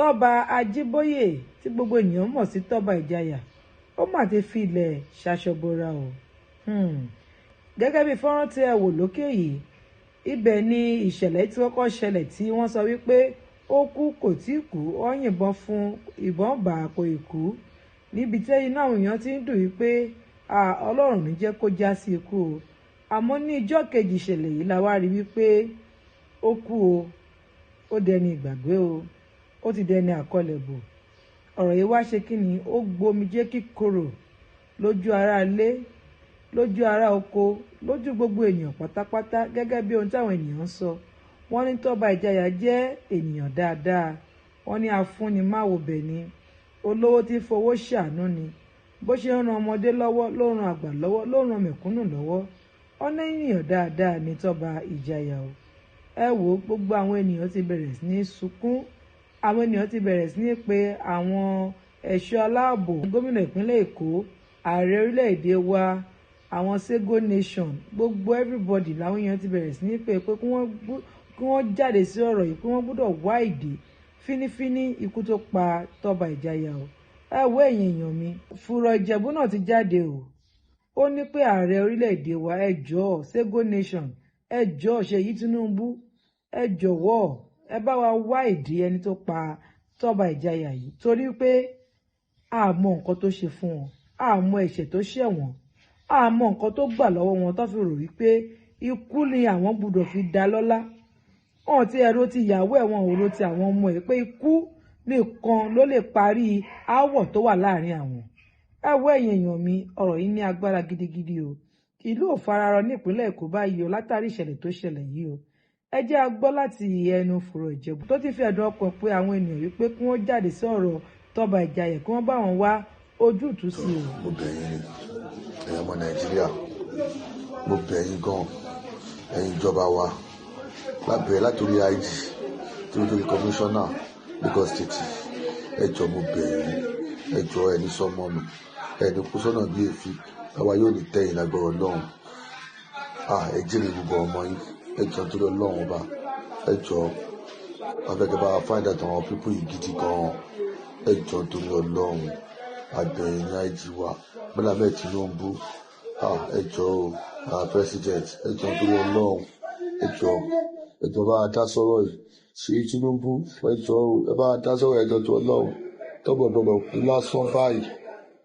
Toba Ajíbóyè tí gbogbo ènìyàn mọ̀ sí Toba Ijaya ó mà ti fi ilẹ̀ ṣaṣọbora o. Gẹ́gẹ́ bí fọ́nrán tí ẹ wò lókè yìí, ibẹ̀ ni ìṣẹ̀lẹ̀ tí kọ́kọ́ ṣẹlẹ̀ tí wọ́n sọ wípé ó kú kò tí kú, ó yìnbọn fún ìbọn bá kò kú, níbi tí iná àwọn èèyàn ti ń dùn wípé Ọlọ́run ní jẹ́ kó já sí ikú o. Àmọ́ ní ijọ́ kejì ìṣẹ̀lẹ̀ yìí la wá rí wípé ó kú o, ó dẹni ìgbàgbé o, ó ti dẹni àkọlẹ̀bò. Ọ̀rọ̀ yìí wá ṣe kí ni, ó gbomijé kíkorò lójú ará ilé, lójú ará oko, lójú gbogbo ènìyàn pátápátá. Gẹ́gẹ́ bí ohun táwọn ènìyàn ń sọ, wọ́n ní Toba Ijaya jẹ́ ènìyàn dáadáa, wọ́n ní afúnnimáwòbẹ̀ ni, olówó tí fowó ṣàánú ni, bó ṣe ń ran ọmọdé lọ́wọ́ ló ń ran àgbà lọ́wọ́, ló ń ran mẹ̀kúnnù lọ́wọ́. Wọ́n ní ènìyàn dáadáa ní Toba Ijaya o. Ẹ wo, gbogbo àwọn ènìyàn ti bẹ̀rẹ̀ sí ní sunkún, àwọn ènìyàn ti bẹ̀rẹ̀ sí ní pe àwọn ẹ̀ṣọ́ aláàbò, gómìnà ìpínlẹ̀ Èkó, ààrẹ orílẹ̀-èdè wa, àwọn Sego Nation, gbogbo everybody làwọn èèyàn ti bẹ̀rẹ̀ sí ní pé kí wọ́n jáde sí ọ̀rọ̀ yìí, kí wọ́n gbọ́dọ̀ wá ìdí fínífíní ikú tó pa Toba Ijaya o. Ẹ wo ẹ̀yin èèyàn mi, fùrọ̀ Ìjẹ̀bú náà ti jáde o. Ó ní pé ààrẹ orílẹ̀-èdè wa, ẹ jọ̀ọ́ Sego Nation, ẹ jọ̀ọ́ Ṣèyí Tinubu, ẹ jọ̀wọ́ ẹ bá wa wá ìdí ẹni tó pa Toba Ijaya yìí, torí pé a mọ nǹkan tó ṣe fún wọn, a mọ ẹ̀ṣẹ̀ tó ṣẹ̀ wọ́n, a mọ nǹkan tó gbà lọ́wọ́ wọn tó fi rò wípé ikú ni àwọn gbọ́dọ̀ fi dá lọ́lá. Wọn ti ẹ̀rọ ti ìyàwó ẹ̀, wọn ò ro ti àwọn ọmọ ẹ̀ pé ikú nìkan ló lè parí aáwọ̀ tó wà láàrin àwọn. Ẹ wo ẹ̀yin èèyàn mi, ọ̀rọ̀ yìí ní agbára gidigidi o. Ìlú ò fararọ ní ìpínlẹ̀ Èkó báyìí o, látàrí ìṣẹ̀lẹ̀ tó ṣẹlẹ̀ yìí o. Ẹ jẹ́ a gbọ́ láti ẹnu fùrọ̀ Ìjẹ̀bú tó ti fi ẹ̀dùn ọkàn pé àwọn ènìyàn wípé kí wọ́n jáde sí ọ̀rọ̀ Toba Ijaya, kí wọ́n bá wọn wá ojútùú sí o. Mo bẹ̀ yín ẹ̀yin ọmọ Nàìjíríà, mo bẹ̀ yín gan, ẹ̀yin ìjọba wa, lábẹ́ látòrí IG tí ó torí kọmíṣánná Lagos State, ẹ jọ̀ọ́ mo bẹ̀ yín, ẹ jọ̀ọ́ ẹni sọmọnù, ẹni kú sọ́nà bí èéfín, àwa yóò ní tẹ́yìn lágbára Ọlọ́run. Ẹ jèrè gbogbo ọmọ yín, ẹ jọ̀ọ́ torí Ọlọ́run ọba, ẹ jọ̀ọ́ afẹ́kẹ́ bá find out àwọn pípọ̀ yìí gidi gan, ẹ jọ̀ọ́ torí Ọlọ́run. Àbẹ̀yìn ní IG wa, Bọ́lá Ahmed Tinubu, ẹ jọ̀ọ́ president, ẹ jọ̀ọ́ torí Ọlọ́run, ẹ jọ̀ọ́ bá dá sọ̀rọ̀ yìí, Ṣèyí Tinubu, ẹ jọ̀ọ́ ẹ bá dá sọ̀rọ̀, ẹ jọ̀ọ́ torí Ọlọ́run. Tọ́gbọ̀dọ̀gbọ̀ kú lásán báyìí,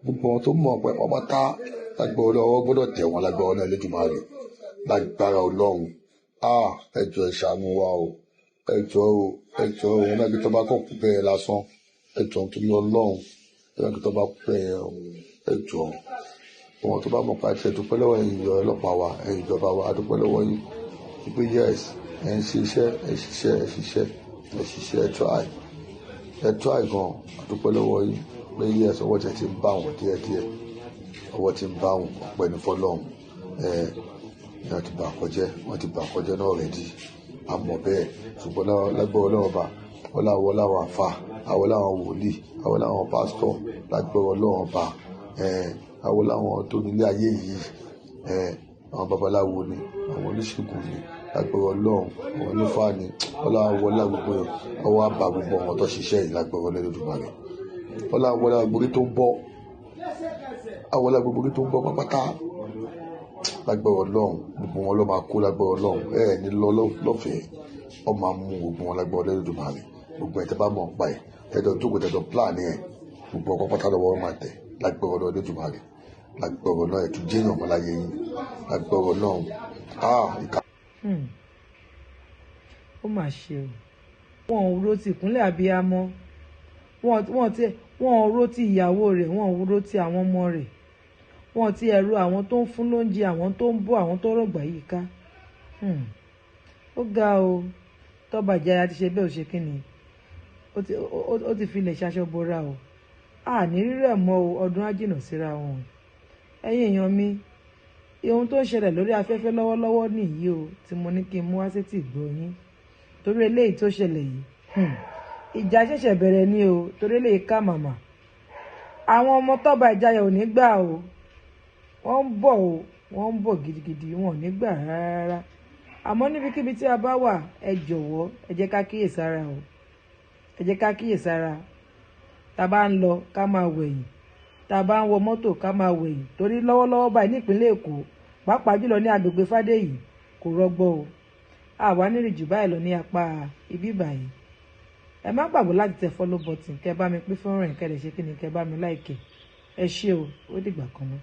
gbogbo wọn tó mọ̀ pé ọmọ tá lágbára Ọlọ́run gbọ́dọ̀ tẹ̀ wọ́n lágbára Ọlọ́run Elédùmarè, lágbára Ọlọ́run. Ẹ jọ̀ọ́ ẹ ṣàánú wa o, ẹ jọ̀ọ́ wọn náà bí tó bá kọ̀ kú bẹ́ẹ̀ lásán, ẹ jọ̀ọ́ torí Ọlọ́run. Ẹgbẹ́ tó bá pẹ́ ẹ jọ̀ọ́, wọn tó bá mọ̀ pa ẹ̀ṣẹ̀ dúpẹ́ lọ́wọ́ ẹ̀yin ọlọ́pàá wa, ẹ̀yin ìjọba wa, dúpẹ́ lọ́wọ́ yín wípé yes ẹ̀ ń ṣiṣẹ́, ẹ try gan, dúpẹ́ lọ́wọ́ yín pé yes ọwọ́ tẹ̀ ti ń bá wọn díẹ̀díẹ̀, ọwọ́ ti ń bá wọn, ọpẹ́ ní fọ́lọ́run. Wọ́n ti bà kọjẹ́ náà rẹ̀ dí, àmọ́ bẹ́ẹ̀ ṣùgbọ́n lágbára Ọlọ́run ọba, wọ́n láwọn àfà, àwọn láwọn wòlíì, àwọn láwọn pásítọ̀, lágbára Ọlọ́run ọba, àwọn láwọn tó nílé ayé yìí, àwọn babaláwo ni, àwọn oníṣègùn ni, lágbára Ọlọ́run, àwọn onífá ni, wọ́n lá gbogbo yẹn, ọwọ́ àbá gbogbo àwọn tó ṣiṣẹ́ yìí lágbára Ọlọ́run Elédùmarè. Wọ́n lá gbogbo tó ń bọ̀, àwọn lá gbogbo tó ń bọ̀ pápátá, lágbára Ọlọ́run, gbogbo wọn ló máa kó lágbára Ọlọ́run, ní lọ́fẹ̀ẹ́, ọ máa mú gbogbo wọn lágbára Ọlọ́run Elédùmarè. Gbogbo ẹ̀ tẹ́ bá mọ̀ pa ẹ̀, tẹ́jọ́ jókòó tẹ́jọ́ plan ẹ̀, gbogbo ọkọ̀ pátá lọ́wọ́ máa tẹ̀ lágbára Ọlọ́run Elédùmarè, lágbára Ọlọ́run ẹ̀ tún jẹ́yàn ọmọ láyé yín, lágbára Ọlọ́run. Ó mà ṣe o, wọn ò ro ti ìkúnlẹ̀ abiyamọ, wọn ò ro ti ìyàwó rẹ̀, wọn ò ro ti àwọn ọmọ rẹ̀, wọn ti ẹ̀rù àwọn tó ń fún lóúnjẹ, àwọn tó ń bọ́, àwọn tó rọ̀gbà yìí ká. Ó ga o, Toba Ijaya ti ṣe bẹ́ẹ̀ ò ṣe kí ni, ó ti filẹ̀ ṣaṣọbora o. Ní rírẹ̀ mọ́ o, ọdún á jìnnà síra wọn. Ẹ̀yin èèyàn mi, ohun tó ń ṣẹlẹ̀ lórí afẹ́fẹ́ lọ́wọ́lọ́wọ́ nìyí o, tí mo ní kí n mú wá sétí ìgbọ́ yín. Torí eléyìí tó ṣẹlẹ̀ yìí, ìjà ṣẹ̀ṣẹ̀ bẹ̀rẹ̀ ni o, torí eléyìí ká màmá. Àwọn ọmọ Toba Ijaya ò ní gbà o, wọ́n ń bọ̀ gidigidi, wọn ò ní gbà rárá. Àmọ́ níbikíbi tí a bá wà, ẹ jọ̀wọ́ ẹ jẹ́ ká kíyèsára o. ẹ jẹ́ ká kíyèsára tá bá ń lọ ká máa wẹ̀yìn tá bá ń wọ mọ́tò ká máa wẹ̀yìn torí lọ́wọ́lọ́wọ́ báyìí ní ìpínlẹ̀ Èkó pàápàá jùlọ ní agbègbè Fádèyí kò rọgbọ o àwa nírìn jù báyìí lọ ní apá ibi báyìí. Ẹ má gbàgbé láti tẹ follow button kẹ́ bá mi pín fọ́nrán kẹ́ lè ṣe kí ni kẹ́ bá mi like ẹ ṣé o ó dìgbà kan náà.